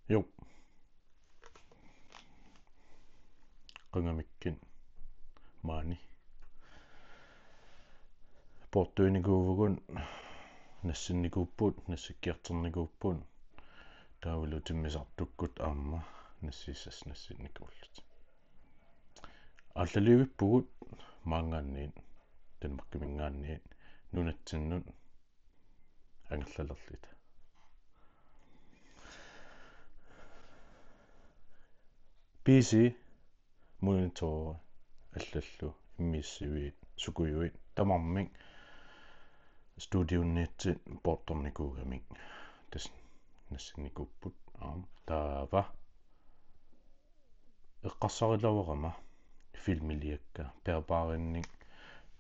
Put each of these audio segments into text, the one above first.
Jo, qangamikkin maani portuinikuuvugun nassinikuupput nassikkiarternikuuppun taavulu timmisartukkut aamma nassissas nassinnikullut аллалиуиппугут маангаанниит танмаркимингаанниит нунатсиннут ангерлалерлита PC monitor аллаллу иммиссивиит сукуйуит тамармик студиунниитсит порторникуугамик тас нассинникуппут таава эққарсарилаварама филмилиакка пеапааринник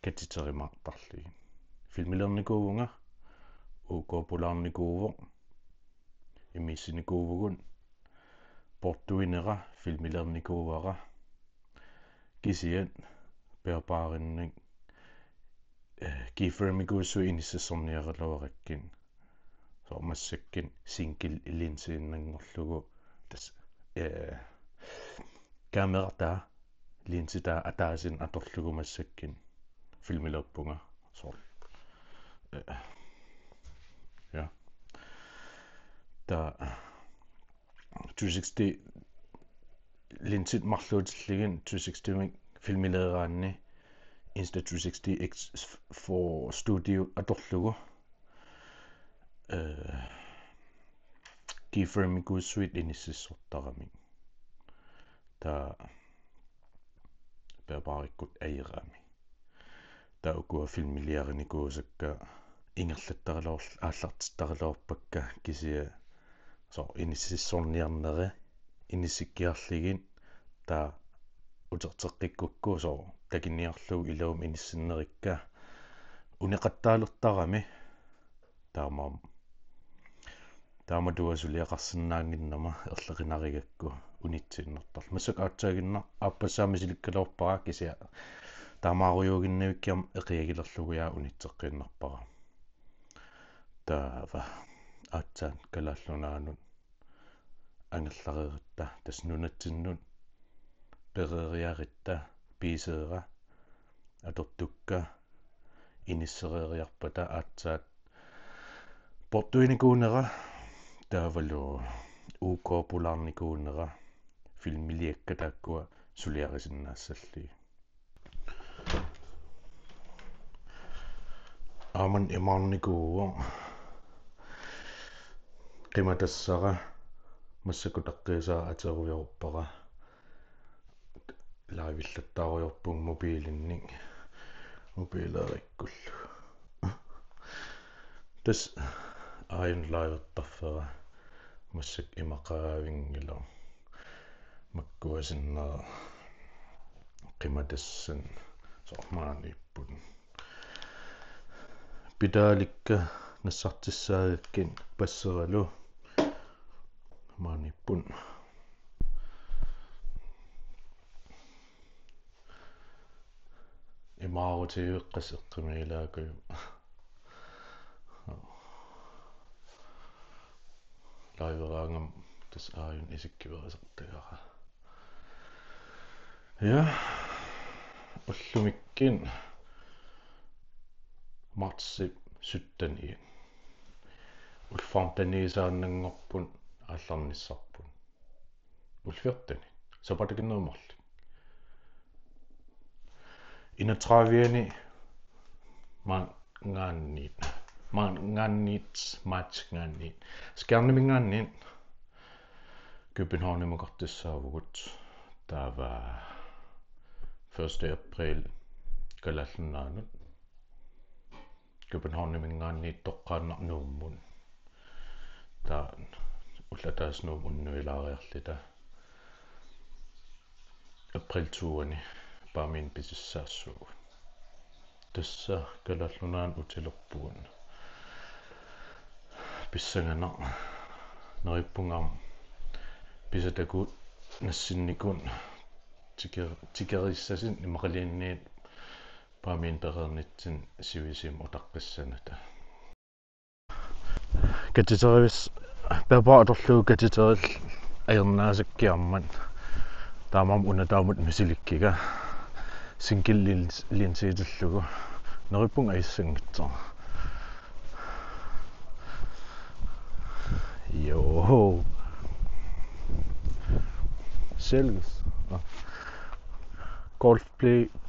катитеримаартарлуги филмилерникуувнга укопулаарникуувоқ иммиссиникуувгун портуинера филмилерникуувара кисиат пеапааринник кифермикуусу иниссорниаралуараккин соормассаккин сингл илинсииннангорлугу тас камерата линсита атаасин аторлугумассаккин филмилерпунга соор ja та 360 linsit marluutillигин 360 filmileeraanni Insta360 X4 Studio atorlugu keyframikuussuit inississortarami ta peaparikkut airaami ta ukua filmiliarinikuusakka ingerlattarilaorl aallartitarilaorpakka kisia so inississorniarnere inissikkiarligin ta uterteqqikkukku so takiniarlugu ilawum inissinnerikka uneqattaalertarami taama tuasuliaqarsinnaanginnama erleqinarigakku unitsiinnertarlu massuk aatsaaginna aappassaami silikkalorpara kisia taamaarujuuginnivikkiam eqiagilerluguyaa unitseqqinnarpara taava aatsaan kalaallunaanut angerlarieritta tasnunatsinnut pereeriaritta piiseera atortukka inissereeriarpata aatsaat portuinikuunera taavalu ukopulaarnikuunera filmiliakka taakkua suliarisinnaassalli aaman imaarnikuuo qimatassara массакутаққиисаа атеруйорпара лаавиллаттааруйорпун мобилинник мобилаариккуллу тас аин лаавертарфера массак имақаавингила маккуасиннаа қиматассан сормааниппут питааликка нассартиссаагаккин пассералу маниppun имаарутиуэккас эққимилаагаю лайвераангам тас ааюн исиккиверисертагара я уллумиккин мартсип суттани улфаартаниисааннангорпун алларнissarpun ulfiortani sapatakinnermarli inatraviani maangaanniit matchgaanniit skærnemingaanniit Københavnimuqartissaavugut taava 1. april kalallunaanut Københavnimingaanniit toqqaannarnuummun taa уллатааснуум уннуилаариарлита априлтууани паамин писиссаассуугу тасса калаллунаан утилерпугун писсангана нериппунгаам писатакут нассинникун тикериссасин имақалиинниит паамин перернитсин сивисим утаққиссаната катитеривис пепаа аторлуу катитерил ajernaasakkiarman taamam unataamut misilikkiga sinkillinsiitillugu nerippung aissangitso jo selges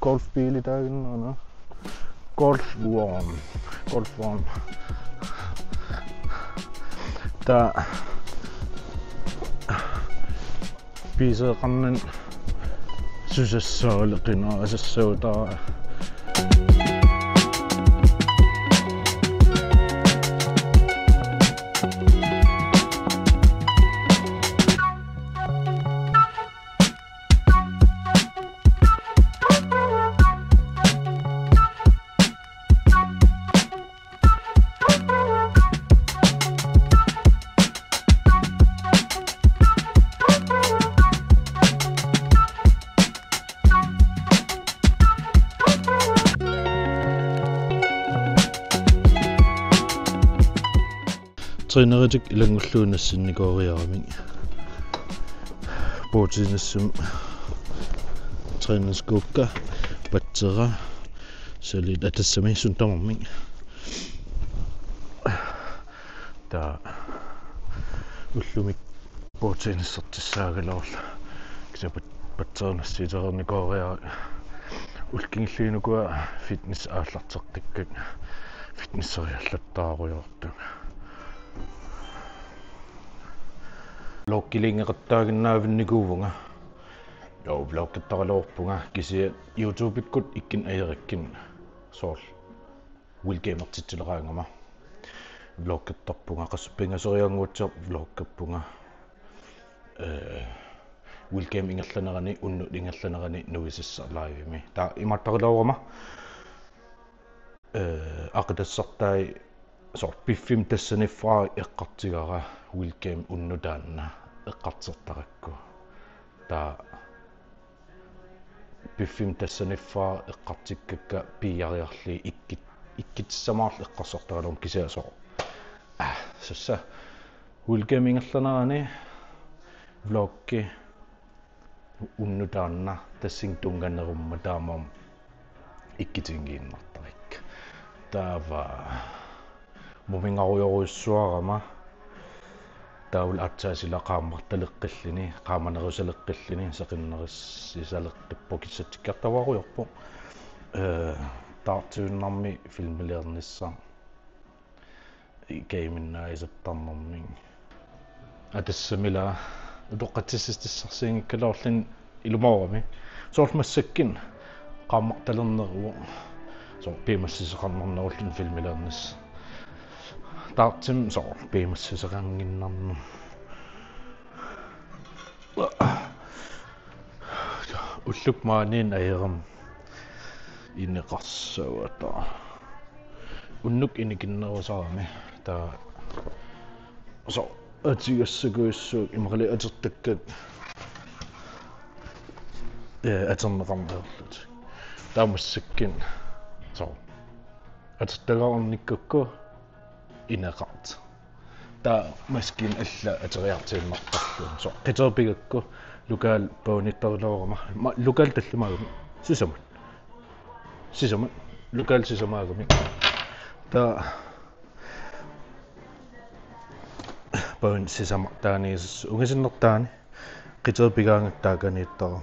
golfbil i dagen og golfvogn der piisaqarnan susassaaleqina asassuutaa Træneritik ilangulluunassinnikoriarami Bootinassum træneriskukka patsera salit atassami suntamarmi ta ullumik Bootinassartissaagaloorla kisapat patsernassiiterernikoriari ulkingilluinukua fitness aallartertikkak fitnesseriallattaaruyortu Lokkilingeqattaaginnaavinnikuuvunga jo vlogqattaqaloorpunga kisia YouTube-ikkut ikkin ajerikkin soorl wilgamertitsuleraangama vlogqattarpunga qassupingaserianguutser vlogqappunga wilgame ingerlanerani unnut ingerlanerani nuisissarlaavimi taa imattariloorama aqitassartai soort piffim tassaniffaa eqqartigara wilgame unnutaanna eqqartertarakku taa piffim tassaniffaa eqqartikkakka piiariarli ikkitsamaarl eqqarsortaralum kisiasoo sassa wilgame ingerlanerani vlogki unnutaanna tassin tungannerumma taamam ikkitingiinnartarik taava mumingarujoruissuarama taul atsaasila qaammartaleqqillini qaamanerusaleqqillini saqinnerissisaleqqippo taartuunnarmi filmileernissa ikaiminnaisattarnermi atassamila utoqqatsissistissarsiingikkaloorlin ilumorami soormassakkin qaammartalerneruo so piimassiseqarnernerullun filmileernissa taartim so piimassiseqanginnarnu ullukmaaniin ajeram inneqarsuata unnuk inikinnerusarami taa so atigassagussuuk imaqali atertakkak aterneqarnerlut taamussakkin so atertagaarnikkakku ineqart taa maskin alla ateriartiinnartarlu so qiterpigakku lukaal paunittarloorama lukaal tallamaagami sisamat lukaal sisamaagami taa paun sisamartaaniis ungisinnertaani qiterpigaangattaakaniittara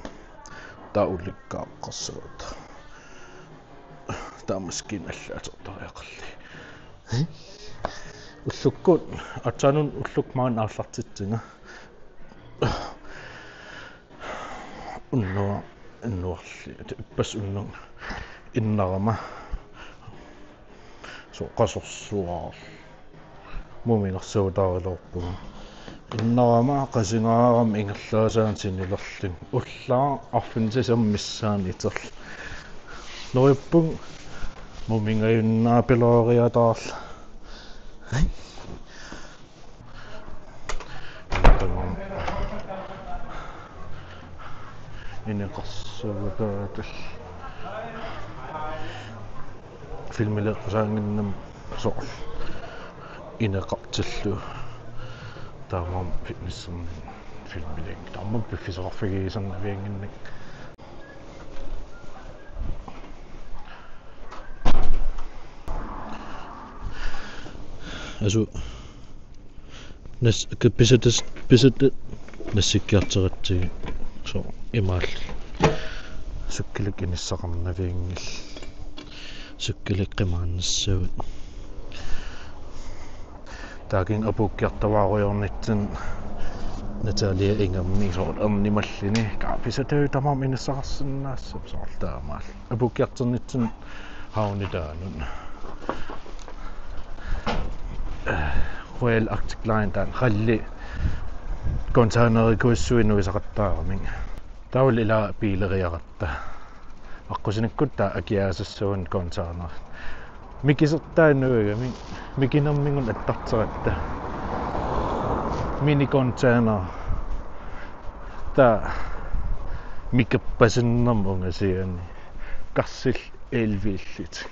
taa ullikkaaqqarsuut taa maskin alla atertariaqalli ullukkut atsaanun ullukmaan aallartitsinga unnuarli ippas unnung innarama so qasorsuar mumingersuutaarilorpunga innarama qasingaaram ingerlaasaan sinilerling ullaa arfinsisammissaan iterl norippung mumingayunnaapilooriataarla ineqarsuutaatal filmileqsaanginnam soorl ineqartillu taamam fitnessum filmilling tamma piffiserarfigiiserna vianginnik asu nas pisatet nassikkiarteratigi so imaal sukkilik inissaqarnaviingil sukkilik qimaannassavut taakin apukkiartavaaruyornitsin Natalia ingammi so ernimallini kapisateu tamam inissaqarsinnaassa soortaamaal apukkiarternitsin haunitaanun Royal Arctic Line taan khalli container-kuissuinuisaqattaarming taul ila piileriaqatta aqusinikutta akiaasassuun container mikisertaanuigami mikinermingun attarteratta mini container ta mikappasinnermunga kassil elviillit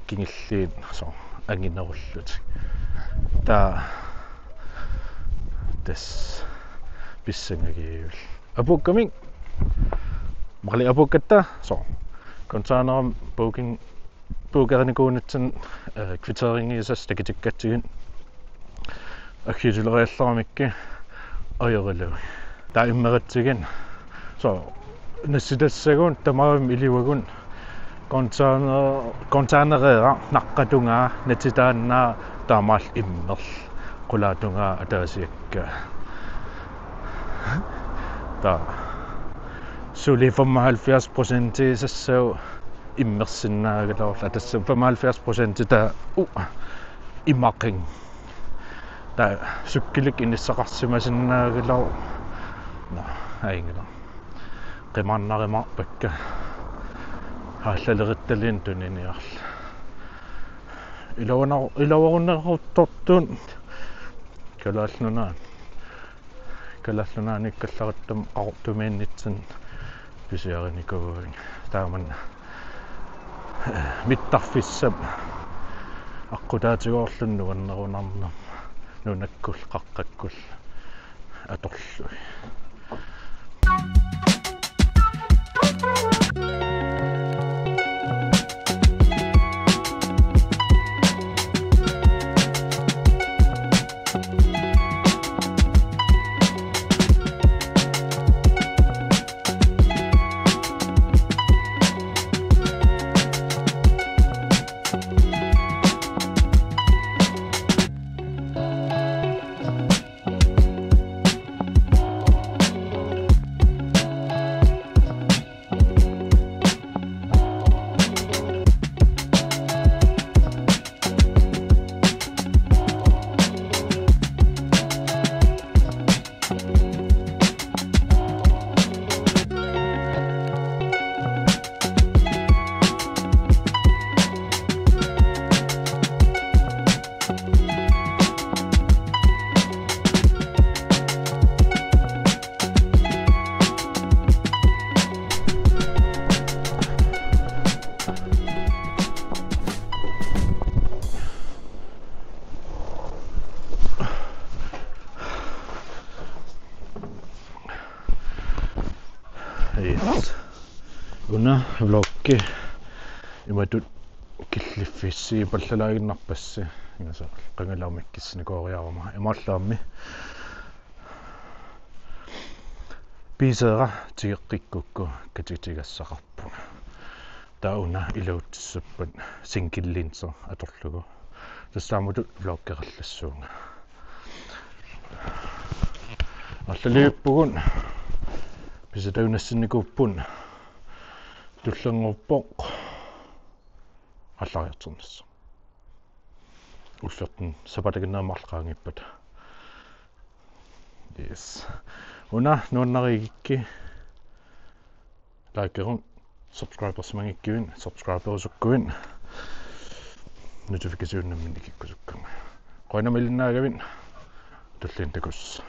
kingilliin so anginerullut ta des pissangagiul apukkaming mali apukkatta so container booking bookeranikuunitsan kvitteringiisas takitikkatsigun akkisulerialleramikki ajerilu ta immeratsigin so nassitassagun tamaam iliwagun container naqqatunga natitaanna taamaal immerl qulaatunga ataasiakka ta suli 75% sassau immersinnaagalarla tassa 75% ta imaqing ta sukkilik inissaqarsimasinnaagalar na aingila qimaannarima pakka haallalerittalin tuniniarla ilawarunneruttortun kalaallunaani kallarattam aqurtumiinnitsin pisiarinikuuing taaman mittarfissam aqutaatigoorlunnu annerunarnam nunakkul qaqqakkul atorlui Una vloggi imatut killifissi pallalaaginnarpassi ingasa qangalaumikkissini kooriaruma imallaammi piiseera tigeqqikkukku katitigassaqarpu tauna iluutissappat sinkilliinser atorlugu tassaamutut vloggerallassuunga allaliippugun pisataunassinnikuuppun tullangorpoq allariarternassa ullerten sapataginnaamарлqaangippat yes una nuannarigikki likeerun subscribers mangikkiwin subscribersukkuwin notificationnamminikikkusukkunga qoinamillinnaagavin tulliin takus